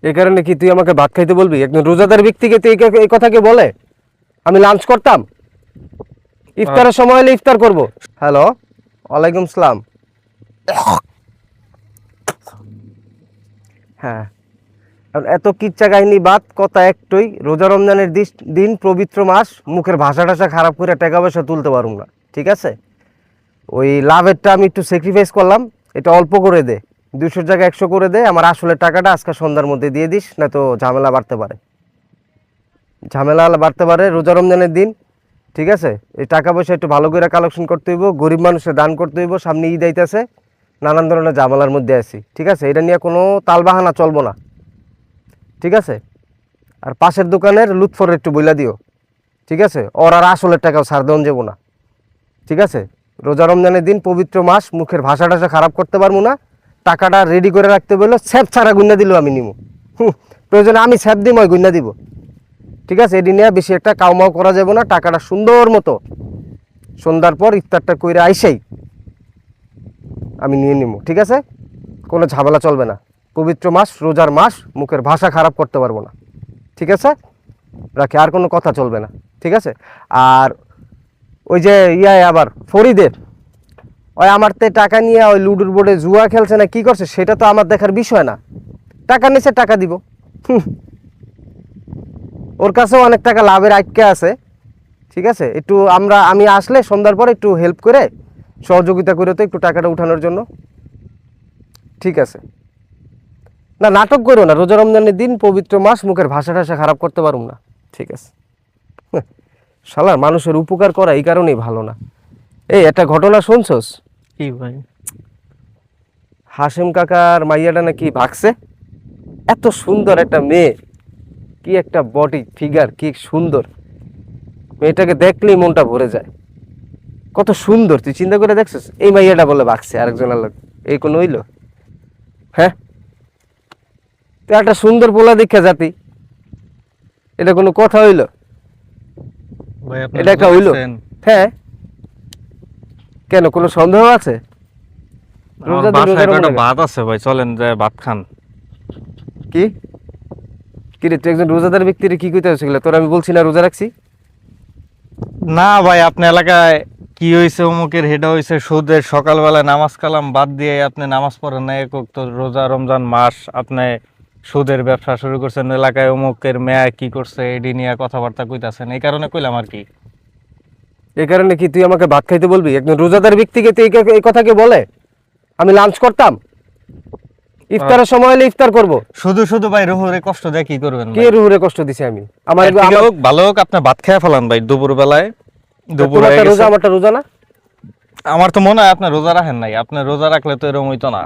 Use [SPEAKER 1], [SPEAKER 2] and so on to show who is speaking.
[SPEAKER 1] এই কারণে কি তুই আমাকে ভাত খাইতে বলবি? একজন রোজাদার ব্যক্তিকে তুই এই কথা কে বলে? আমি লাঞ্চ করতাম, ইফতারের সময় হলে ইফতার করব। হ্যালো, ওয়ালাইকুম সালাম। হ্যাঁ, এত কিচ্ছা কাহিনী বাদ, কথা একটাই, রোজা রমজানের দিন, পবিত্র মাস, মুখের ভাষা টাষা খারাপ করে টাকা পয়সা তুলতে পারুম না, ঠিক আছে? ওই লাভেরটা আমি একটু স্যাক্রিফাইস করলাম, এটা অল্প করে দে, 200 জায়গায় 100 করে দে। আমার আসলে টাকাটা আজকে সন্ধ্যার মধ্যে দিয়ে দিস, না তো ঝামেলা বাড়তে পারে রোজা রমজানের দিন, ঠিক আছে? এই টাকা পয়সা একটু ভালো করে কালেকশন করতে হইব, গরিব মানুষের দান করতে হইব। সামনে ঈদ আইতেছে, নানান ধরনের ঝামেলার মধ্যে আছি, ঠিক আছে? এটা নিয়ে কোনো তালবাহানা চলবো না, ঠিক আছে? আর পাশের দোকানের লুৎফর একটু বইলা দিও, ঠিক আছে? ওর আর আসলের টাকাও ছাড় দেওয়া যাবো না, ঠিক আছে? রোজা রমজানের দিন, পবিত্র মাস, মুখের ভাষা টাষা খারাপ করতে পারবো না। টাকাটা রেডি করে রাখতে বললো, স্যাপ ছাড়া গুন্না দিলেও আমি নিব, প্রয়োজনে আমি স্যাপ দিই, মই গুন্না দিব, ঠিক আছে? এটি নিয়ে বেশি একটা কাউমাও করা যাবে না। টাকাটা সুন্দর মতো সন্ধ্যার পর ইফতারটা কইরা আইসাই আমি নিয়ে নিব, ঠিক আছে? কোনো ঝামেলা চলবে না। পবিত্র মাস, রোজার মাস, মুখের ভাষা খারাপ করতে পারবো না, ঠিক আছে? রাখি, আর কোনো কথা চলবে না, ঠিক আছে? আর ওই যে আবার ফরিদের ওই আমার তে টাকা নিয়ে ওই লুডুর বোর্ডে জুয়া খেলছে না কি করছে, সেটা তো আমার দেখার বিষয় না। টাকা নিচে টাকা দিব, ওর কাছেও অনেক টাকা লাভের আটকে আছে, ঠিক আছে? একটু আমি আসলে সন্ধ্যার পর একটু হেল্প করে, সহযোগিতা করে তো একটু টাকাটা উঠানোর জন্য, ঠিক আছে? না, নাটক করো না। রোজা রমজানের দিন, পবিত্র মাস, মুখের ভাষা টাষা খারাপ করতে পারুম না, ঠিক আছে? শালা মানুষের উপকার করা এই কারণেই ভালো না। এই একটা ঘটনা শুনছস?
[SPEAKER 2] কি ভাই?
[SPEAKER 1] হাসিম কাকার মাইয়াটা নাকি ভাগছে। এত সুন্দর একটা মেয়ে, কি একটা বডি ফিগার, কি সুন্দর মেয়েটাকে দেখলেই মনটা ভরে যায়। কত সুন্দর, তুই চিন্তা করে দেখছিস? এই মাইয়াটা বলে ভাগছে আরেকজনের লোক, এই কোন হইলো? হ্যাঁ, তুই একটা সুন্দর পোলা দীক্ষা জাতি, এটা কোনো কথা হইলো?
[SPEAKER 2] ভাই আপনি
[SPEAKER 1] এটা একটা হইলো?
[SPEAKER 2] বুঝছেন?
[SPEAKER 1] হ্যাঁ, কেন কোনো সন্দেহ আছে?
[SPEAKER 2] আমার বাসায় একটা ভাত আছে ভাই, চলেন যায় ভাত খান।
[SPEAKER 1] কি কি রে, তুই একজন রোজাদার ব্যক্তির কি কইতে হচ্ছিল? তোর আমি বলছি না রোজা রাখছি?
[SPEAKER 2] না ভাই, আপনি এলাকায় কি হয়েছে অমুকের হেডা হয়েছে সুদের, সকালবেলায় নামাজ কালাম বাদ দিয়ে আপনি নামাজ পড়েন না, একক তো রোজা রমজান মাস আপনি সুদের ব্যবসা শুরু করছেন, এলাকায় অমুকের মেয়া কি করছে এডি নিয়ে কথাবার্তা কইতাছেন, এই কারণে কইলাম আর কি।
[SPEAKER 1] এই কারণে কি তুই আমাকে ভাত খাইতে বলবি? একজন রোজাদার ব্যক্তিকে তুই এই কথা কে বলে? আমি লাঞ্চ করতাম, ইফতারের সময় হলে ইফতার করব।
[SPEAKER 2] শুধু শুধু ভাই রুহুরে কষ্ট দিয়ে কি করবেন
[SPEAKER 1] কে
[SPEAKER 2] ভাই?
[SPEAKER 1] রুহুরে কষ্ট দিছি আমি? আমার
[SPEAKER 2] এর থেকে হোক, ভালো হোক আপনি ভাত খেয়ে ফেলান ভাই দুপুর বেলায়। দুপুর হয়ে
[SPEAKER 1] তোমারটা রোজা,
[SPEAKER 2] গেছে।
[SPEAKER 1] আমারটা রোজা না।
[SPEAKER 2] আমার তো মনে হয় আপনি রোজা রাখেন নাই, আপনি রোজা রাখলে তো এরকম হইতো না।